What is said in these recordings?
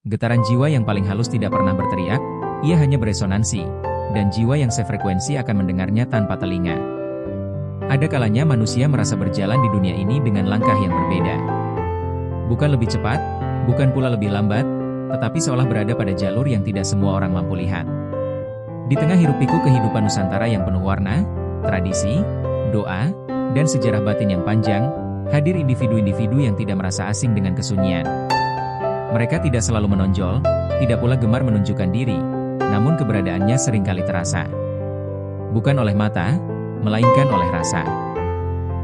Getaran jiwa yang paling halus tidak pernah berteriak, ia hanya beresonansi, dan jiwa yang sefrekuensi akan mendengarnya tanpa telinga. Ada kalanya manusia merasa berjalan di dunia ini dengan langkah yang berbeda. Bukan lebih cepat, bukan pula lebih lambat, tetapi seolah berada pada jalur yang tidak semua orang mampu lihat. Di tengah hiruk-pikuk kehidupan Nusantara yang penuh warna, tradisi, doa, dan sejarah batin yang panjang, hadir individu-individu yang tidak merasa asing dengan kesunyian. Mereka tidak selalu menonjol, tidak pula gemar menunjukkan diri, namun keberadaannya seringkali terasa. Bukan oleh mata, melainkan oleh rasa.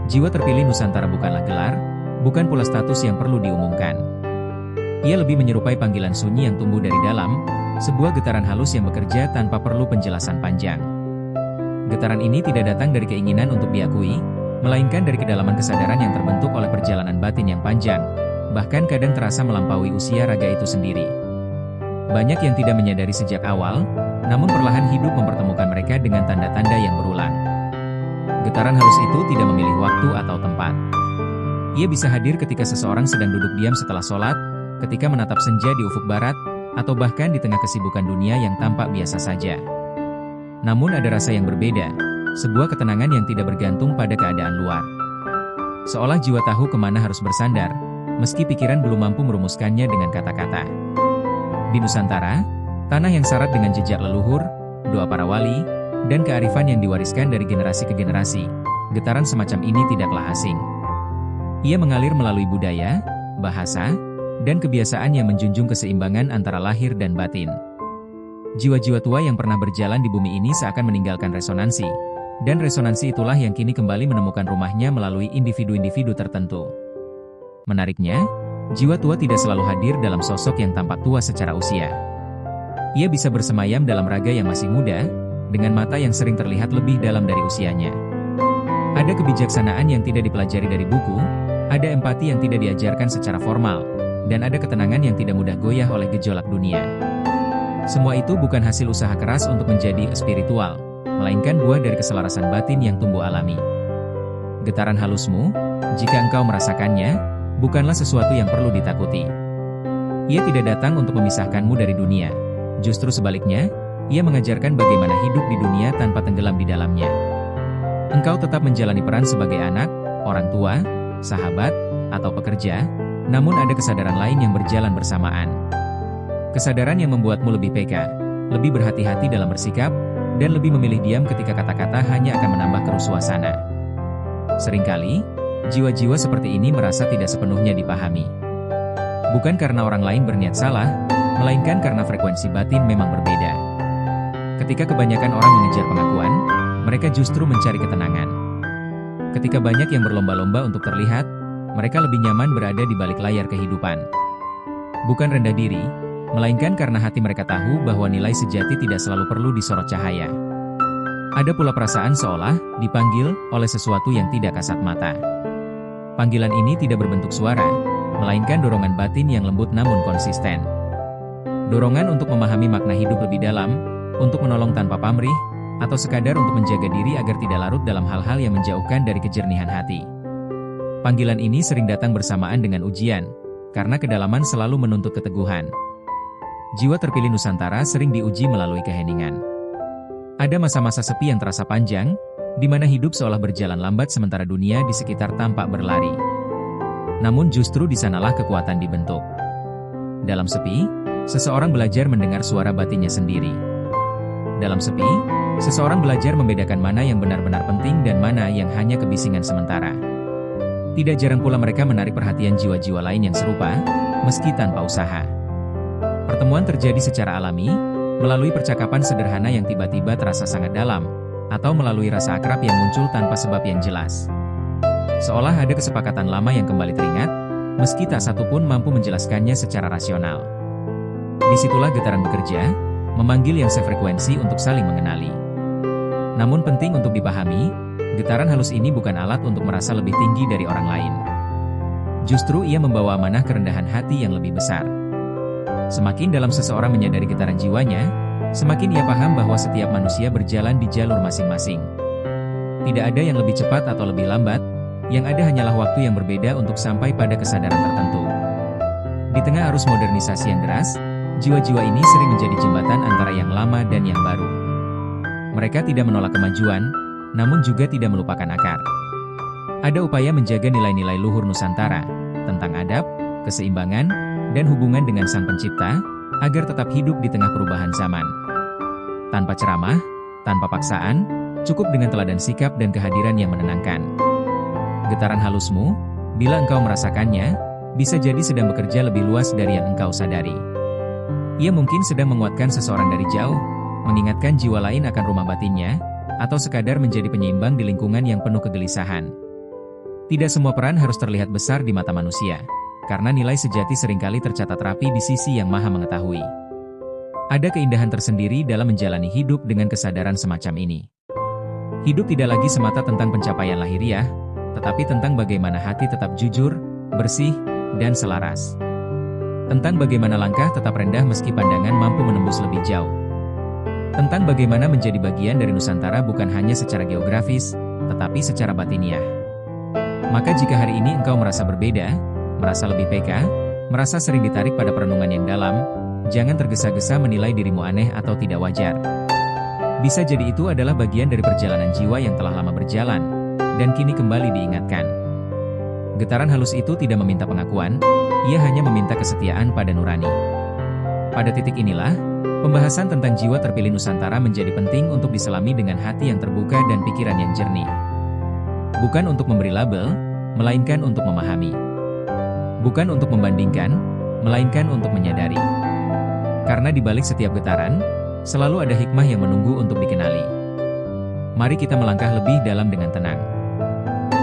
Jiwa terpilih Nusantara bukanlah gelar, bukan pula status yang perlu diumumkan. Ia lebih menyerupai panggilan sunyi yang tumbuh dari dalam, sebuah getaran halus yang bekerja tanpa perlu penjelasan panjang. Getaran ini tidak datang dari keinginan untuk diakui, melainkan dari kedalaman kesadaran yang terbentuk oleh perjalanan batin yang panjang, bahkan kadang terasa melampaui usia raga itu sendiri. Banyak yang tidak menyadari sejak awal, namun perlahan hidup mempertemukan mereka dengan tanda-tanda yang berulang. Getaran halus itu tidak memilih waktu atau tempat. Ia bisa hadir ketika seseorang sedang duduk diam setelah sholat, ketika menatap senja di ufuk barat, atau bahkan di tengah kesibukan dunia yang tampak biasa saja. Namun ada rasa yang berbeda, sebuah ketenangan yang tidak bergantung pada keadaan luar. Seolah jiwa tahu kemana harus bersandar, meski pikiran belum mampu merumuskannya dengan kata-kata. Di Nusantara, tanah yang syarat dengan jejak leluhur, doa para wali, dan kearifan yang diwariskan dari generasi ke generasi, getaran semacam ini tidaklah asing. Ia mengalir melalui budaya, bahasa, dan kebiasaan yang menjunjung keseimbangan antara lahir dan batin. Jiwa-jiwa tua yang pernah berjalan di bumi ini seakan meninggalkan resonansi, dan resonansi itulah yang kini kembali menemukan rumahnya melalui individu-individu tertentu. Menariknya, jiwa tua tidak selalu hadir dalam sosok yang tampak tua secara usia. Ia bisa bersemayam dalam raga yang masih muda, dengan mata yang sering terlihat lebih dalam dari usianya. Ada kebijaksanaan yang tidak dipelajari dari buku, ada empati yang tidak diajarkan secara formal, dan ada ketenangan yang tidak mudah goyah oleh gejolak dunia. Semua itu bukan hasil usaha keras untuk menjadi spiritual, melainkan buah dari keselarasan batin yang tumbuh alami. Getaran halusmu, jika engkau merasakannya, bukanlah sesuatu yang perlu ditakuti. Ia tidak datang untuk memisahkanmu dari dunia. Justru sebaliknya, ia mengajarkan bagaimana hidup di dunia tanpa tenggelam di dalamnya. Engkau tetap menjalani peran sebagai anak, orang tua, sahabat, atau pekerja, namun ada kesadaran lain yang berjalan bersamaan. Kesadaran yang membuatmu lebih peka, lebih berhati-hati dalam bersikap, dan lebih memilih diam ketika kata-kata hanya akan menambah keruh suasana. Seringkali, jiwa-jiwa seperti ini merasa tidak sepenuhnya dipahami. Bukan karena orang lain berniat salah, melainkan karena frekuensi batin memang berbeda. Ketika kebanyakan orang mengejar pengakuan, mereka justru mencari ketenangan. Ketika banyak yang berlomba-lomba untuk terlihat, mereka lebih nyaman berada di balik layar kehidupan. Bukan rendah diri, melainkan karena hati mereka tahu bahwa nilai sejati tidak selalu perlu disorot cahaya. Ada pula perasaan seolah dipanggil oleh sesuatu yang tidak kasat mata. Panggilan ini tidak berbentuk suara, melainkan dorongan batin yang lembut namun konsisten. Dorongan untuk memahami makna hidup lebih dalam, untuk menolong tanpa pamrih, atau sekadar untuk menjaga diri agar tidak larut dalam hal-hal yang menjauhkan dari kejernihan hati. Panggilan ini sering datang bersamaan dengan ujian, karena kedalaman selalu menuntut keteguhan. Jiwa terpilih Nusantara sering diuji melalui keheningan. Ada masa-masa sepi yang terasa panjang, di mana hidup seolah berjalan lambat sementara dunia di sekitar tampak berlari. Namun justru di sanalah kekuatan dibentuk. Dalam sepi, seseorang belajar mendengar suara batinnya sendiri. Dalam sepi, seseorang belajar membedakan mana yang benar-benar penting dan mana yang hanya kebisingan sementara. Tidak jarang pula mereka menarik perhatian jiwa-jiwa lain yang serupa, meski tanpa usaha. Pertemuan terjadi secara alami, melalui percakapan sederhana yang tiba-tiba terasa sangat dalam, atau melalui rasa akrab yang muncul tanpa sebab yang jelas. Seolah ada kesepakatan lama yang kembali teringat, meski tak satu pun mampu menjelaskannya secara rasional. Disitulah getaran bekerja, memanggil yang sefrekuensi untuk saling mengenali. Namun penting untuk dipahami, getaran halus ini bukan alat untuk merasa lebih tinggi dari orang lain. Justru ia membawa amanah kerendahan hati yang lebih besar. Semakin dalam seseorang menyadari getaran jiwanya, semakin ia paham bahwa setiap manusia berjalan di jalur masing-masing. Tidak ada yang lebih cepat atau lebih lambat, yang ada hanyalah waktu yang berbeda untuk sampai pada kesadaran tertentu. Di tengah arus modernisasi yang deras, Jiwa-jiwa ini sering menjadi jembatan antara yang lama dan yang baru. Mereka tidak menolak kemajuan, namun juga tidak melupakan akar. Ada upaya menjaga nilai-nilai luhur Nusantara, tentang adab, keseimbangan, dan hubungan dengan Sang Pencipta, agar tetap hidup di tengah perubahan zaman. Tanpa ceramah, tanpa paksaan, cukup dengan teladan sikap dan kehadiran yang menenangkan. Getaran halusmu, bila engkau merasakannya, bisa jadi sedang bekerja lebih luas dari yang engkau sadari. Ia mungkin sedang menguatkan seseorang dari jauh, mengingatkan jiwa lain akan rumah batinnya, atau sekadar menjadi penyeimbang di lingkungan yang penuh kegelisahan. Tidak semua peran harus terlihat besar di mata manusia, karena nilai sejati seringkali tercatat rapi di sisi yang Maha Mengetahui. Ada keindahan tersendiri dalam menjalani hidup dengan kesadaran semacam ini. Hidup tidak lagi semata tentang pencapaian lahiriah, tetapi tentang bagaimana hati tetap jujur, bersih, dan selaras. Tentang bagaimana langkah tetap rendah meski pandangan mampu menembus lebih jauh. Tentang bagaimana menjadi bagian dari Nusantara bukan hanya secara geografis, tetapi secara batiniah. Maka jika hari ini engkau merasa berbeda, merasa lebih peka, merasa sering ditarik pada perenungan yang dalam, jangan tergesa-gesa menilai dirimu aneh atau tidak wajar. Bisa jadi itu adalah bagian dari perjalanan jiwa yang telah lama berjalan, dan kini kembali diingatkan. Getaran halus itu tidak meminta pengakuan, ia hanya meminta kesetiaan pada nurani. Pada titik inilah, pembahasan tentang jiwa terpilih Nusantara menjadi penting untuk diselami dengan hati yang terbuka dan pikiran yang jernih. Bukan untuk memberi label, melainkan untuk memahami. Bukan untuk membandingkan, melainkan untuk menyadari. Karena di balik setiap getaran, selalu ada hikmah yang menunggu untuk dikenali. Mari kita melangkah lebih dalam dengan tenang.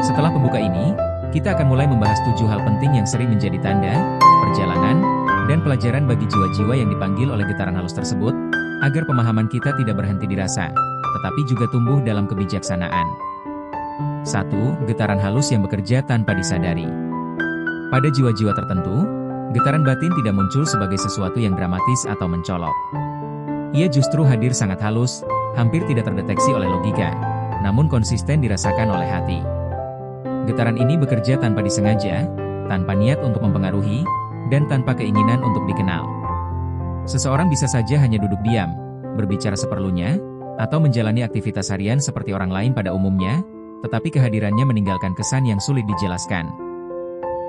Setelah pembuka ini, kita akan mulai membahas 7 hal penting yang sering menjadi tanda, perjalanan, dan pelajaran bagi jiwa-jiwa yang dipanggil oleh getaran halus tersebut, agar pemahaman kita tidak berhenti dirasa, tetapi juga tumbuh dalam kebijaksanaan. 1. Getaran halus yang bekerja tanpa disadari. Pada jiwa-jiwa tertentu, getaran batin tidak muncul sebagai sesuatu yang dramatis atau mencolok. Ia justru hadir sangat halus, hampir tidak terdeteksi oleh logika, namun konsisten dirasakan oleh hati. Getaran ini bekerja tanpa disengaja, tanpa niat untuk mempengaruhi, dan tanpa keinginan untuk dikenal. Seseorang bisa saja hanya duduk diam, berbicara seperlunya, atau menjalani aktivitas harian seperti orang lain pada umumnya, tetapi kehadirannya meninggalkan kesan yang sulit dijelaskan.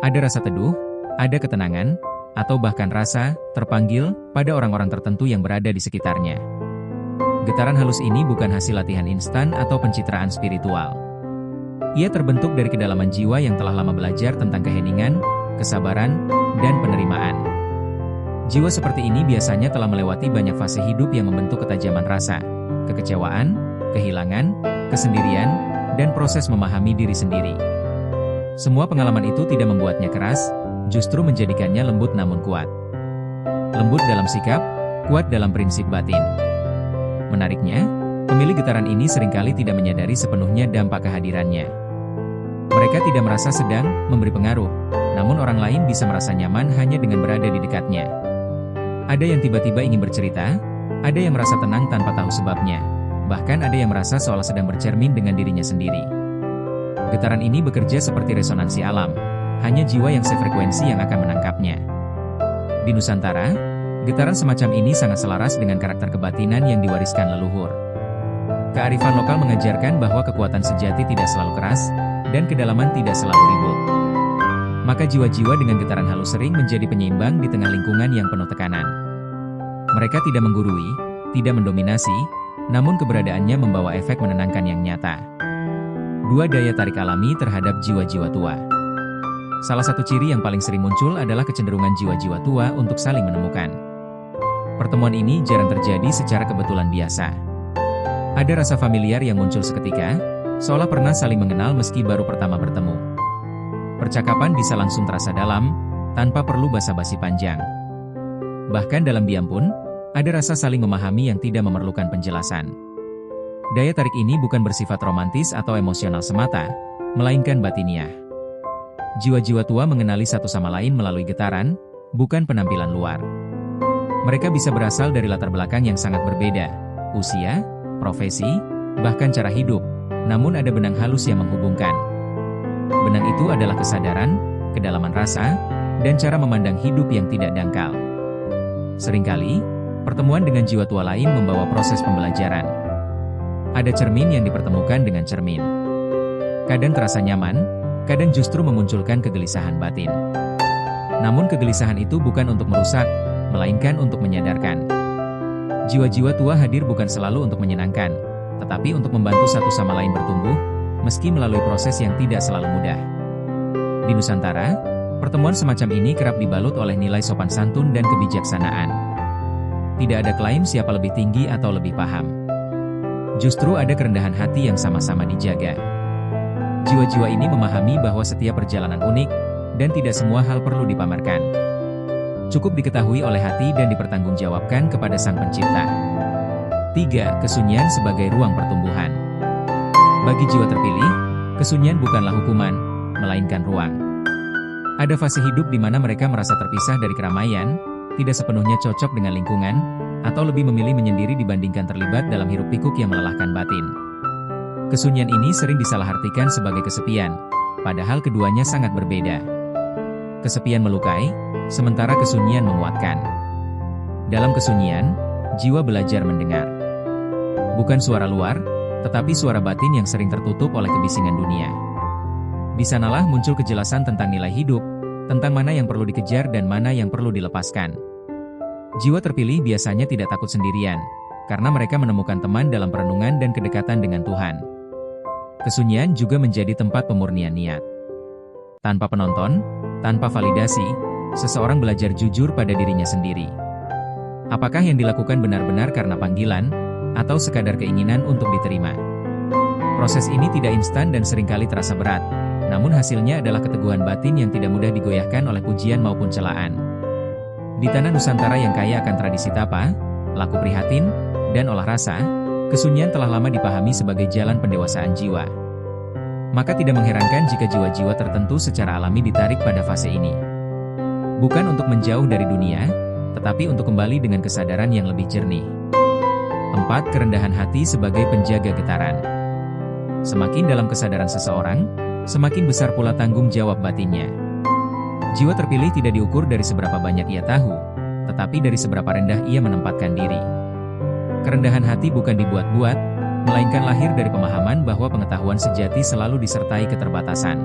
Ada rasa teduh, ada ketenangan, atau bahkan rasa terpanggil pada orang-orang tertentu yang berada di sekitarnya. Getaran halus ini bukan hasil latihan instan atau pencitraan spiritual. Ia terbentuk dari kedalaman jiwa yang telah lama belajar tentang keheningan, kesabaran, dan penerimaan. Jiwa seperti ini biasanya telah melewati banyak fase hidup yang membentuk ketajaman rasa, kekecewaan, kehilangan, kesendirian, dan proses memahami diri sendiri. Semua pengalaman itu tidak membuatnya keras, justru menjadikannya lembut namun kuat. Lembut dalam sikap, kuat dalam prinsip batin. Menariknya, pemilik getaran ini seringkali tidak menyadari sepenuhnya dampak kehadirannya. Mereka tidak merasa sedang memberi pengaruh, namun orang lain bisa merasa nyaman hanya dengan berada di dekatnya. Ada yang tiba-tiba ingin bercerita, ada yang merasa tenang tanpa tahu sebabnya, bahkan ada yang merasa seolah sedang bercermin dengan dirinya sendiri. Getaran ini bekerja seperti resonansi alam, hanya jiwa yang sefrekuensi yang akan menangkapnya. Di Nusantara, getaran semacam ini sangat selaras dengan karakter kebatinan yang diwariskan leluhur. Kearifan lokal mengajarkan bahwa kekuatan sejati tidak selalu keras, dan kedalaman tidak selalu ribut. Maka jiwa-jiwa dengan getaran halus sering menjadi penyeimbang di tengah lingkungan yang penuh tekanan. Mereka tidak menggurui, tidak mendominasi, namun keberadaannya membawa efek menenangkan yang nyata. 2. Daya tarik alami terhadap jiwa-jiwa tua. Salah satu ciri yang paling sering muncul adalah kecenderungan jiwa-jiwa tua untuk saling menemukan. Pertemuan ini jarang terjadi secara kebetulan biasa. Ada rasa familiar yang muncul seketika, seolah pernah saling mengenal meski baru pertama bertemu. Percakapan bisa langsung terasa dalam, tanpa perlu basa-basi panjang. Bahkan dalam diam pun, ada rasa saling memahami yang tidak memerlukan penjelasan. Daya tarik ini bukan bersifat romantis atau emosional semata, melainkan batiniah. Jiwa-jiwa tua mengenali satu sama lain melalui getaran, bukan penampilan luar. Mereka bisa berasal dari latar belakang yang sangat berbeda, usia, profesi, bahkan cara hidup, namun ada benang halus yang menghubungkan. Benang itu adalah kesadaran, kedalaman rasa, dan cara memandang hidup yang tidak dangkal. Seringkali, pertemuan dengan jiwa tua lain membawa proses pembelajaran. Ada cermin yang dipertemukan dengan cermin. Kadang terasa nyaman, kadang justru memunculkan kegelisahan batin. Namun kegelisahan itu bukan untuk merusak, melainkan untuk menyadarkan. Jiwa-jiwa tua hadir bukan selalu untuk menyenangkan, tetapi untuk membantu satu sama lain bertumbuh, meski melalui proses yang tidak selalu mudah. Di Nusantara, pertemuan semacam ini kerap dibalut oleh nilai sopan santun dan kebijaksanaan. Tidak ada klaim siapa lebih tinggi atau lebih paham. Justru ada kerendahan hati yang sama-sama dijaga. Jiwa-jiwa ini memahami bahwa setiap perjalanan unik, dan tidak semua hal perlu dipamerkan. Cukup diketahui oleh hati dan dipertanggungjawabkan kepada Sang Pencipta. 3. Kesunyian sebagai ruang pertumbuhan. Bagi jiwa terpilih, kesunyian bukanlah hukuman, melainkan ruang. Ada fase hidup di mana mereka merasa terpisah dari keramaian, tidak sepenuhnya cocok dengan lingkungan, atau lebih memilih menyendiri dibandingkan terlibat dalam hiruk-pikuk yang melelahkan batin. Kesunyian ini sering disalahartikan sebagai kesepian, padahal keduanya sangat berbeda. Kesepian melukai, sementara kesunyian menguatkan. Dalam kesunyian, jiwa belajar mendengar. Bukan suara luar, tetapi suara batin yang sering tertutup oleh kebisingan dunia. Di sanalah muncul kejelasan tentang nilai hidup, tentang mana yang perlu dikejar dan mana yang perlu dilepaskan. Jiwa terpilih biasanya tidak takut sendirian, karena mereka menemukan teman dalam perenungan dan kedekatan dengan Tuhan. Kesunyian juga menjadi tempat pemurnian niat. Tanpa penonton, tanpa validasi, seseorang belajar jujur pada dirinya sendiri. Apakah yang dilakukan benar-benar karena panggilan, atau sekadar keinginan untuk diterima? Proses ini tidak instan dan seringkali terasa berat, namun hasilnya adalah keteguhan batin yang tidak mudah digoyahkan oleh pujian maupun celaan. Di tanah Nusantara yang kaya akan tradisi tapa, laku prihatin, dan olah rasa, kesunyian telah lama dipahami sebagai jalan pendewasaan jiwa. Maka tidak mengherankan jika jiwa-jiwa tertentu secara alami ditarik pada fase ini. Bukan untuk menjauh dari dunia, tetapi untuk kembali dengan kesadaran yang lebih jernih. 4. Kerendahan hati sebagai penjaga getaran. Semakin dalam kesadaran seseorang, semakin besar pula tanggung jawab batinnya. Jiwa terpilih tidak diukur dari seberapa banyak ia tahu, tetapi dari seberapa rendah ia menempatkan diri. Kerendahan hati bukan dibuat-buat, melainkan lahir dari pemahaman bahwa pengetahuan sejati selalu disertai keterbatasan.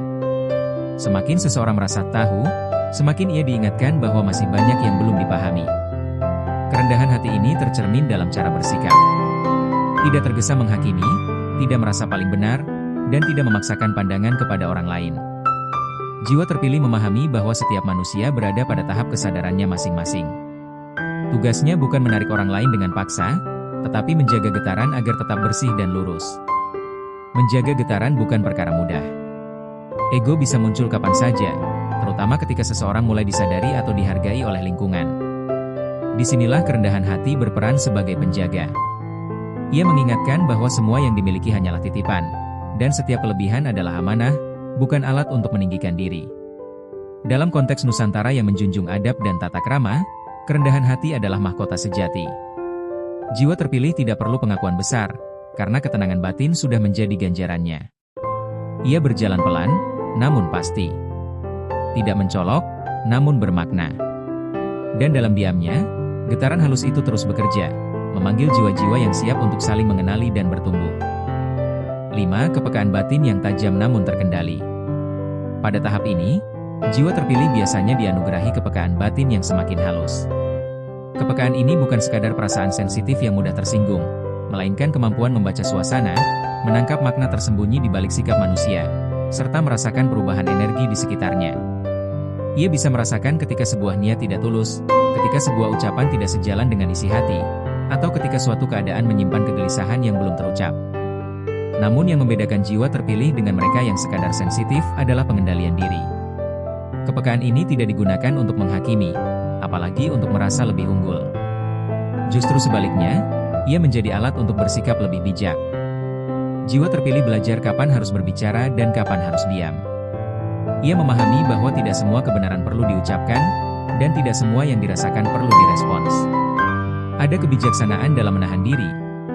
Semakin seseorang merasa tahu, semakin ia diingatkan bahwa masih banyak yang belum dipahami. Kerendahan hati ini tercermin dalam cara bersikap. Tidak tergesa menghakimi, tidak merasa paling benar, dan tidak memaksakan pandangan kepada orang lain. Jiwa terpilih memahami bahwa setiap manusia berada pada tahap kesadarannya masing-masing. Tugasnya bukan menarik orang lain dengan paksa, tetapi menjaga getaran agar tetap bersih dan lurus. Menjaga getaran bukan perkara mudah. Ego bisa muncul kapan saja, terutama ketika seseorang mulai disadari atau dihargai oleh lingkungan. Disinilah kerendahan hati berperan sebagai penjaga. Ia mengingatkan bahwa semua yang dimiliki hanyalah titipan, dan setiap kelebihan adalah amanah, bukan alat untuk meninggikan diri. Dalam konteks Nusantara yang menjunjung adab dan tata krama, kerendahan hati adalah mahkota sejati. Jiwa terpilih tidak perlu pengakuan besar, karena ketenangan batin sudah menjadi ganjarannya. Ia berjalan pelan, namun pasti. Tidak mencolok, namun bermakna. Dan dalam diamnya, getaran halus itu terus bekerja, memanggil jiwa-jiwa yang siap untuk saling mengenali dan bertumbuh. 5. Kepekaan batin yang tajam namun terkendali. Pada tahap ini, jiwa terpilih biasanya dianugerahi kepekaan batin yang semakin halus. Kepekaan ini bukan sekadar perasaan sensitif yang mudah tersinggung, melainkan kemampuan membaca suasana, menangkap makna tersembunyi di balik sikap manusia, serta merasakan perubahan energi di sekitarnya. Ia bisa merasakan ketika sebuah niat tidak tulus, ketika sebuah ucapan tidak sejalan dengan isi hati, atau ketika suatu keadaan menyimpan kegelisahan yang belum terucap. Namun yang membedakan jiwa terpilih dengan mereka yang sekadar sensitif adalah pengendalian diri. Kepekaan ini tidak digunakan untuk menghakimi, apalagi untuk merasa lebih unggul. Justru sebaliknya, ia menjadi alat untuk bersikap lebih bijak. Jiwa terpilih belajar kapan harus berbicara dan kapan harus diam. Ia memahami bahwa tidak semua kebenaran perlu diucapkan, dan tidak semua yang dirasakan perlu direspons. Ada kebijaksanaan dalam menahan diri,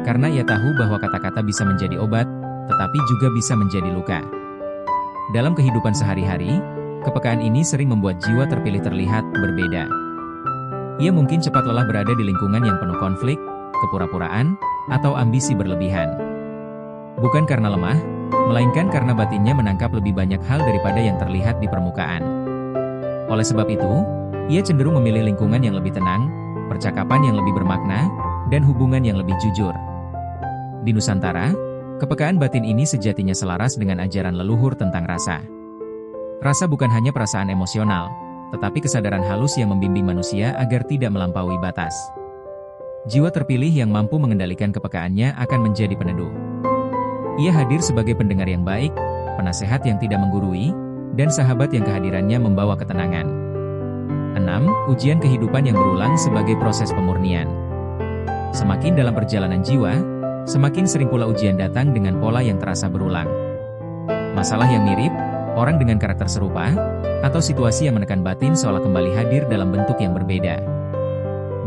karena ia tahu bahwa kata-kata bisa menjadi obat, tetapi juga bisa menjadi luka. Dalam kehidupan sehari-hari, kepekaan ini sering membuat jiwa terpilih terlihat berbeda. Ia mungkin cepat lelah berada di lingkungan yang penuh konflik, kepura-puraan, atau ambisi berlebihan. Bukan karena lemah, melainkan karena batinnya menangkap lebih banyak hal daripada yang terlihat di permukaan. Oleh sebab itu, ia cenderung memilih lingkungan yang lebih tenang, percakapan yang lebih bermakna, dan hubungan yang lebih jujur. Di Nusantara, kepekaan batin ini sejatinya selaras dengan ajaran leluhur tentang rasa. Rasa bukan hanya perasaan emosional, tetapi kesadaran halus yang membimbing manusia agar tidak melampaui batas. Jiwa terpilih yang mampu mengendalikan kepekaannya akan menjadi peneduh. Ia hadir sebagai pendengar yang baik, penasehat yang tidak menggurui, dan sahabat yang kehadirannya membawa ketenangan. 6. Ujian kehidupan yang berulang sebagai proses pemurnian. Semakin dalam perjalanan jiwa, semakin sering pula ujian datang dengan pola yang terasa berulang. Masalah yang mirip, orang dengan karakter serupa, atau situasi yang menekan batin seolah kembali hadir dalam bentuk yang berbeda.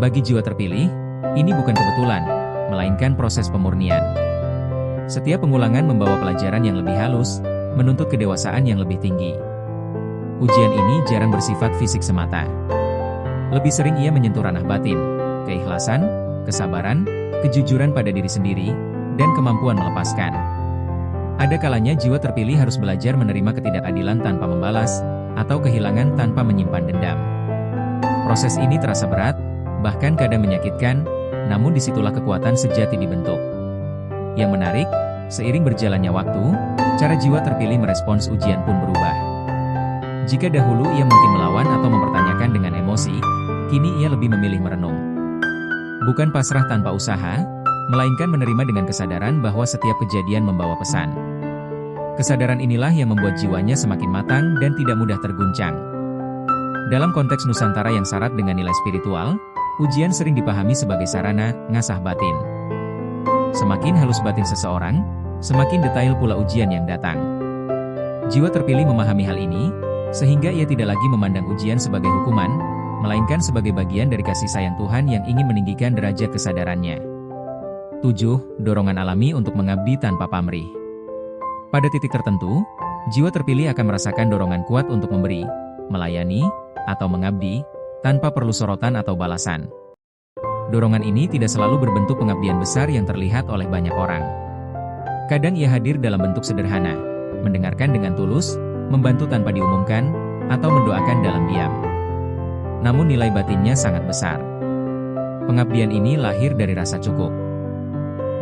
Bagi jiwa terpilih, ini bukan kebetulan, melainkan proses pemurnian. Setiap pengulangan membawa pelajaran yang lebih halus, menuntut kedewasaan yang lebih tinggi. Ujian ini jarang bersifat fisik semata. Lebih sering ia menyentuh ranah batin, keikhlasan, kesabaran, kejujuran pada diri sendiri, dan kemampuan melepaskan. Ada kalanya jiwa terpilih harus belajar menerima ketidakadilan tanpa membalas, atau kehilangan tanpa menyimpan dendam. Proses ini terasa berat, bahkan kadang menyakitkan, namun disitulah kekuatan sejati dibentuk. Yang menarik, seiring berjalannya waktu, cara jiwa terpilih merespons ujian pun berubah. Jika dahulu ia mungkin melawan atau mempertanyakan dengan emosi, kini ia lebih memilih merenung. Bukan pasrah tanpa usaha, melainkan menerima dengan kesadaran bahwa setiap kejadian membawa pesan. Kesadaran inilah yang membuat jiwanya semakin matang dan tidak mudah terguncang. Dalam konteks Nusantara yang syarat dengan nilai spiritual, ujian sering dipahami sebagai sarana ngasah batin. Semakin halus batin seseorang, semakin detail pula ujian yang datang. Jiwa terpilih memahami hal ini, sehingga ia tidak lagi memandang ujian sebagai hukuman, melainkan sebagai bagian dari kasih sayang Tuhan yang ingin meninggikan derajat kesadarannya. 7. Dorongan alami untuk mengabdi tanpa pamrih. Pada titik tertentu, jiwa terpilih akan merasakan dorongan kuat untuk memberi, melayani, atau mengabdi, tanpa perlu sorotan atau balasan. Dorongan ini tidak selalu berbentuk pengabdian besar yang terlihat oleh banyak orang. Kadang ia hadir dalam bentuk sederhana, mendengarkan dengan tulus, membantu tanpa diumumkan, atau mendoakan dalam diam. Namun nilai batinnya sangat besar. Pengabdian ini lahir dari rasa cukup.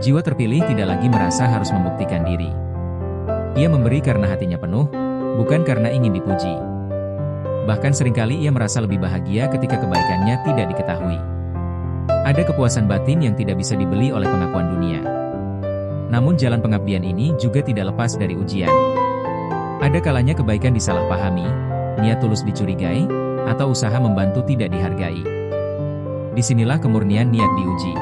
Jiwa terpilih tidak lagi merasa harus membuktikan diri. Ia memberi karena hatinya penuh, bukan karena ingin dipuji. Bahkan seringkali ia merasa lebih bahagia ketika kebaikannya tidak diketahui. Ada kepuasan batin yang tidak bisa dibeli oleh pengakuan dunia. Namun jalan pengabdian ini juga tidak lepas dari ujian. Ada kalanya kebaikan disalahpahami, niat tulus dicurigai, atau usaha membantu tidak dihargai. Disinilah kemurnian niat diuji.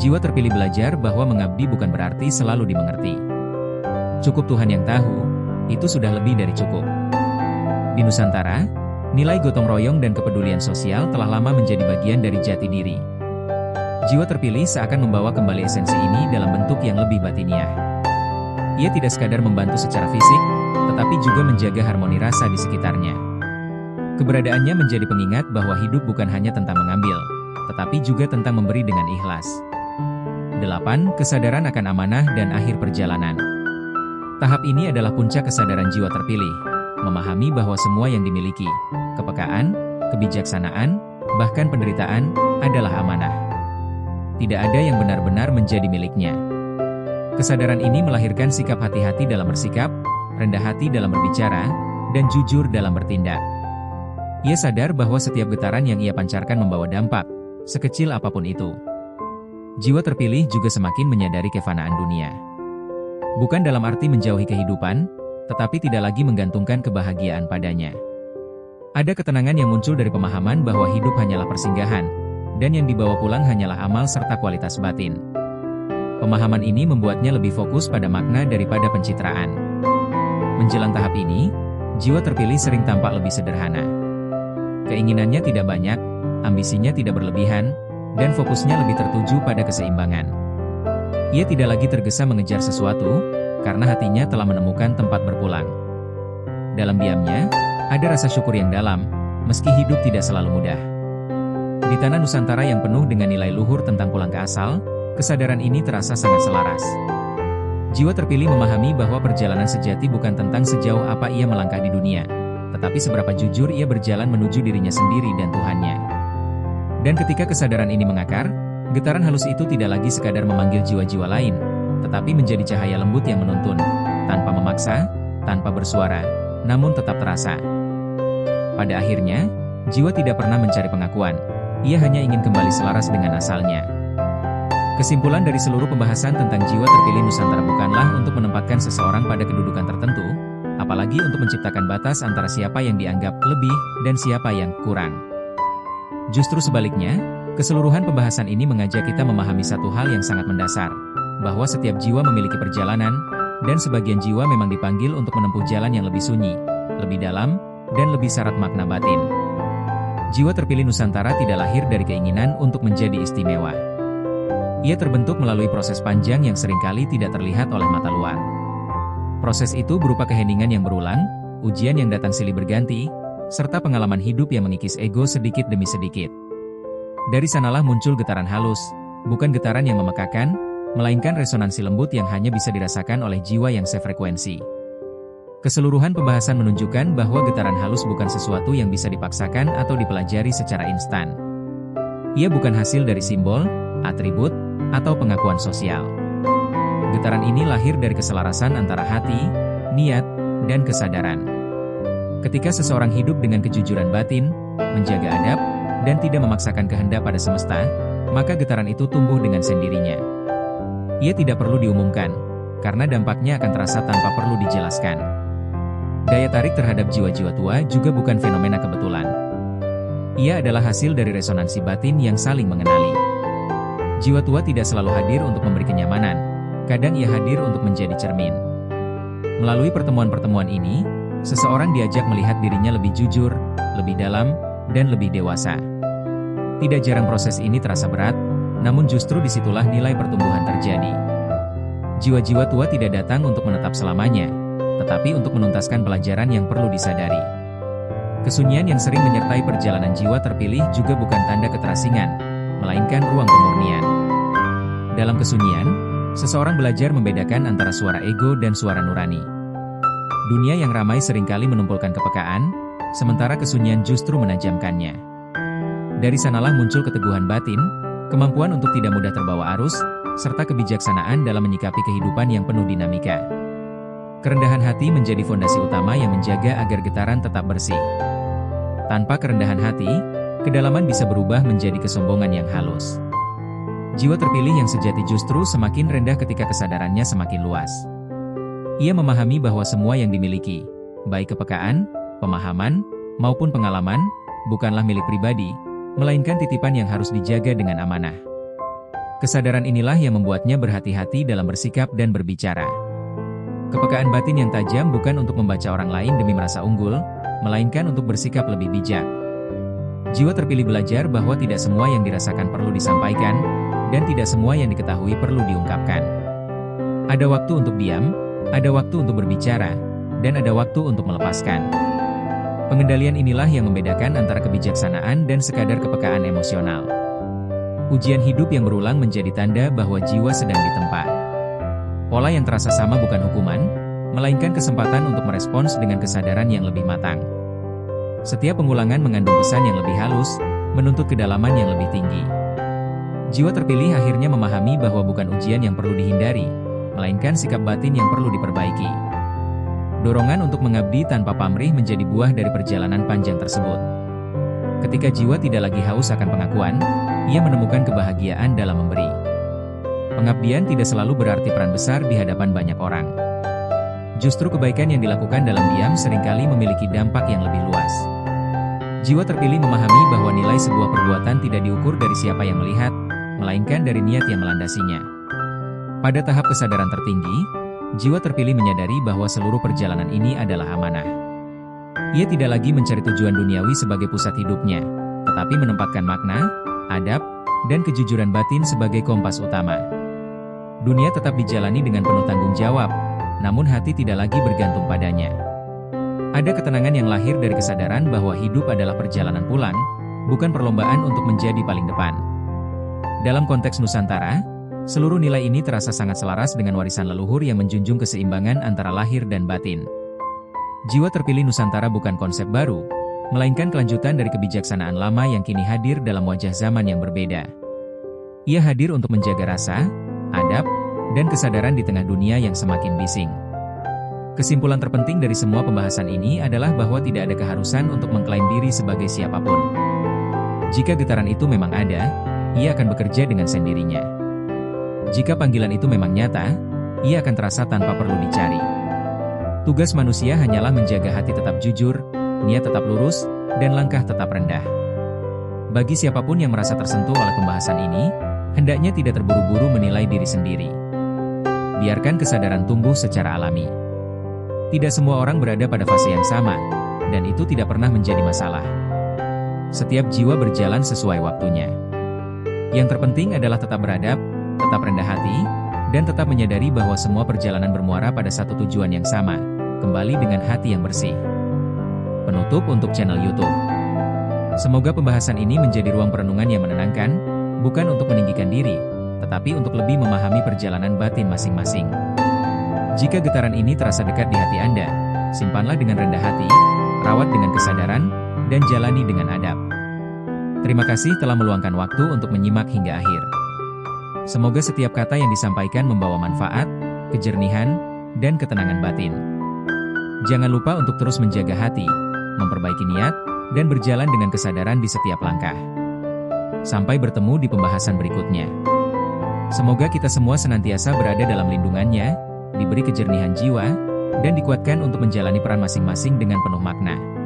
Jiwa terpilih belajar bahwa mengabdi bukan berarti selalu dimengerti. Cukup Tuhan yang tahu, itu sudah lebih dari cukup. Di Nusantara, nilai gotong royong dan kepedulian sosial telah lama menjadi bagian dari jati diri. Jiwa terpilih seakan membawa kembali esensi ini dalam bentuk yang lebih batiniah. Ia tidak sekadar membantu secara fisik, tetapi juga menjaga harmoni rasa di sekitarnya. Keberadaannya menjadi pengingat bahwa hidup bukan hanya tentang mengambil, tetapi juga tentang memberi dengan ikhlas. 8. Kesadaran akan amanah dan akhir perjalanan. Tahap ini adalah puncak kesadaran jiwa terpilih, memahami bahwa semua yang dimiliki, kepekaan, kebijaksanaan, bahkan penderitaan, adalah amanah. Tidak ada yang benar-benar menjadi miliknya. Kesadaran ini melahirkan sikap hati-hati dalam bersikap, rendah hati dalam berbicara, dan jujur dalam bertindak. Ia sadar bahwa setiap getaran yang ia pancarkan membawa dampak, sekecil apapun itu. Jiwa terpilih juga semakin menyadari kefanaan dunia. Bukan dalam arti menjauhi kehidupan, tetapi tidak lagi menggantungkan kebahagiaan padanya. Ada ketenangan yang muncul dari pemahaman bahwa hidup hanyalah persinggahan, dan yang dibawa pulang hanyalah amal serta kualitas batin. Pemahaman ini membuatnya lebih fokus pada makna daripada pencitraan. Menjelang tahap ini, jiwa terpilih sering tampak lebih sederhana. Keinginannya tidak banyak, ambisinya tidak berlebihan, dan fokusnya lebih tertuju pada keseimbangan. Ia tidak lagi tergesa mengejar sesuatu, karena hatinya telah menemukan tempat berpulang. Dalam diamnya, ada rasa syukur yang dalam, meski hidup tidak selalu mudah. Di tanah Nusantara yang penuh dengan nilai luhur tentang pulang ke asal, kesadaran ini terasa sangat selaras. Jiwa terpilih memahami bahwa perjalanan sejati bukan tentang sejauh apa ia melangkah di dunia, tetapi seberapa jujur ia berjalan menuju dirinya sendiri dan Tuhannya. Dan ketika kesadaran ini mengakar, getaran halus itu tidak lagi sekadar memanggil jiwa-jiwa lain, tetapi menjadi cahaya lembut yang menuntun, tanpa memaksa, tanpa bersuara, namun tetap terasa. Pada akhirnya, jiwa tidak pernah mencari pengakuan, ia hanya ingin kembali selaras dengan asalnya. Kesimpulan dari seluruh pembahasan tentang jiwa terpilih Nusantara bukanlah untuk menempatkan seseorang pada kedudukan tertentu, apalagi untuk menciptakan batas antara siapa yang dianggap lebih dan siapa yang kurang. Justru sebaliknya, keseluruhan pembahasan ini mengajak kita memahami satu hal yang sangat mendasar, bahwa setiap jiwa memiliki perjalanan, dan sebagian jiwa memang dipanggil untuk menempuh jalan yang lebih sunyi, lebih dalam, dan lebih syarat makna batin. Jiwa terpilih Nusantara tidak lahir dari keinginan untuk menjadi istimewa. Ia terbentuk melalui proses panjang yang seringkali tidak terlihat oleh mata luar. Proses itu berupa keheningan yang berulang, ujian yang datang silih berganti, serta pengalaman hidup yang mengikis ego sedikit demi sedikit. Dari sanalah muncul getaran halus, bukan getaran yang memekakan, melainkan resonansi lembut yang hanya bisa dirasakan oleh jiwa yang sefrekuensi. Keseluruhan pembahasan menunjukkan bahwa getaran halus bukan sesuatu yang bisa dipaksakan atau dipelajari secara instan. Ia bukan hasil dari simbol, atribut, atau pengakuan sosial. Getaran ini lahir dari keselarasan antara hati, niat, dan kesadaran. Ketika seseorang hidup dengan kejujuran batin, menjaga adab, dan tidak memaksakan kehendak pada semesta, maka getaran itu tumbuh dengan sendirinya. Ia tidak perlu diumumkan, karena dampaknya akan terasa tanpa perlu dijelaskan. Daya tarik terhadap jiwa-jiwa tua juga bukan fenomena kebetulan. Ia adalah hasil dari resonansi batin yang saling mengenali. Jiwa tua tidak selalu hadir untuk memberi kenyamanan, kadang ia hadir untuk menjadi cermin. Melalui pertemuan-pertemuan ini, seseorang diajak melihat dirinya lebih jujur, lebih dalam, dan lebih dewasa. Tidak jarang proses ini terasa berat, namun justru disitulah nilai pertumbuhan terjadi. Jiwa-jiwa tua tidak datang untuk menetap selamanya, tetapi untuk menuntaskan pelajaran yang perlu disadari. Kesunyian yang sering menyertai perjalanan jiwa terpilih juga bukan tanda keterasingan, melainkan ruang pemurnian. Dalam kesunyian, seseorang belajar membedakan antara suara ego dan suara nurani. Dunia yang ramai seringkali menumpulkan kepekaan, sementara kesunyian justru menajamkannya. Dari sanalah muncul keteguhan batin, kemampuan untuk tidak mudah terbawa arus, serta kebijaksanaan dalam menyikapi kehidupan yang penuh dinamika. Kerendahan hati menjadi fondasi utama yang menjaga agar getaran tetap bersih. Tanpa kerendahan hati, kedalaman bisa berubah menjadi kesombongan yang halus. Jiwa terpilih yang sejati justru semakin rendah ketika kesadarannya semakin luas. Ia memahami bahwa semua yang dimiliki, baik kepekaan, pemahaman, maupun pengalaman, bukanlah milik pribadi, melainkan titipan yang harus dijaga dengan amanah. Kesadaran inilah yang membuatnya berhati-hati dalam bersikap dan berbicara. Kepekaan batin yang tajam bukan untuk membaca orang lain demi merasa unggul, melainkan untuk bersikap lebih bijak. Jiwa terpilih belajar bahwa tidak semua yang dirasakan perlu disampaikan, dan tidak semua yang diketahui perlu diungkapkan. Ada waktu untuk diam, ada waktu untuk berbicara, dan ada waktu untuk melepaskan. Pengendalian inilah yang membedakan antara kebijaksanaan dan sekadar kepekaan emosional. Ujian hidup yang berulang menjadi tanda bahwa jiwa sedang ditempa. Pola yang terasa sama bukan hukuman, melainkan kesempatan untuk merespons dengan kesadaran yang lebih matang. Setiap pengulangan mengandung pesan yang lebih halus, menuntut kedalaman yang lebih tinggi. Jiwa terpilih akhirnya memahami bahwa bukan ujian yang perlu dihindari, melainkan sikap batin yang perlu diperbaiki. Dorongan untuk mengabdi tanpa pamrih menjadi buah dari perjalanan panjang tersebut. Ketika jiwa tidak lagi haus akan pengakuan, ia menemukan kebahagiaan dalam memberi. Pengabdian tidak selalu berarti peran besar di hadapan banyak orang. Justru kebaikan yang dilakukan dalam diam seringkali memiliki dampak yang lebih luas. Jiwa terpilih memahami bahwa nilai sebuah perbuatan tidak diukur dari siapa yang melihat, melainkan dari niat yang melandasinya. Pada tahap kesadaran tertinggi, jiwa terpilih menyadari bahwa seluruh perjalanan ini adalah amanah. Ia tidak lagi mencari tujuan duniawi sebagai pusat hidupnya, tetapi menempatkan makna, adab, dan kejujuran batin sebagai kompas utama. Dunia tetap dijalani dengan penuh tanggung jawab, namun hati tidak lagi bergantung padanya. Ada ketenangan yang lahir dari kesadaran bahwa hidup adalah perjalanan pulang, bukan perlombaan untuk menjadi paling depan. Dalam konteks Nusantara, seluruh nilai ini terasa sangat selaras dengan warisan leluhur yang menjunjung keseimbangan antara lahir dan batin. Jiwa terpilih Nusantara bukan konsep baru, melainkan kelanjutan dari kebijaksanaan lama yang kini hadir dalam wajah zaman yang berbeda. Ia hadir untuk menjaga rasa, adab, dan kesadaran di tengah dunia yang semakin bising. Kesimpulan terpenting dari semua pembahasan ini adalah bahwa tidak ada keharusan untuk mengklaim diri sebagai siapapun. Jika getaran itu memang ada, ia akan bekerja dengan sendirinya. Jika panggilan itu memang nyata, ia akan terasa tanpa perlu dicari. Tugas manusia hanyalah menjaga hati tetap jujur, niat tetap lurus, dan langkah tetap rendah. Bagi siapapun yang merasa tersentuh oleh pembahasan ini, hendaknya tidak terburu-buru menilai diri sendiri. Biarkan kesadaran tumbuh secara alami. Tidak semua orang berada pada fase yang sama, dan itu tidak pernah menjadi masalah. Setiap jiwa berjalan sesuai waktunya. Yang terpenting adalah tetap beradab, tetap rendah hati, dan tetap menyadari bahwa semua perjalanan bermuara pada satu tujuan yang sama, kembali dengan hati yang bersih. Penutup untuk channel YouTube. Semoga pembahasan ini menjadi ruang perenungan yang menenangkan, bukan untuk meninggikan diri, tetapi untuk lebih memahami perjalanan batin masing-masing. Jika getaran ini terasa dekat di hati Anda, simpanlah dengan rendah hati, rawat dengan kesadaran, dan jalani dengan adab. Terima kasih telah meluangkan waktu untuk menyimak hingga akhir. Semoga setiap kata yang disampaikan membawa manfaat, kejernihan, dan ketenangan batin. Jangan lupa untuk terus menjaga hati, memperbaiki niat, dan berjalan dengan kesadaran di setiap langkah. Sampai bertemu di pembahasan berikutnya. Semoga kita semua senantiasa berada dalam lindungannya, diberi kejernihan jiwa, dan dikuatkan untuk menjalani peran masing-masing dengan penuh makna.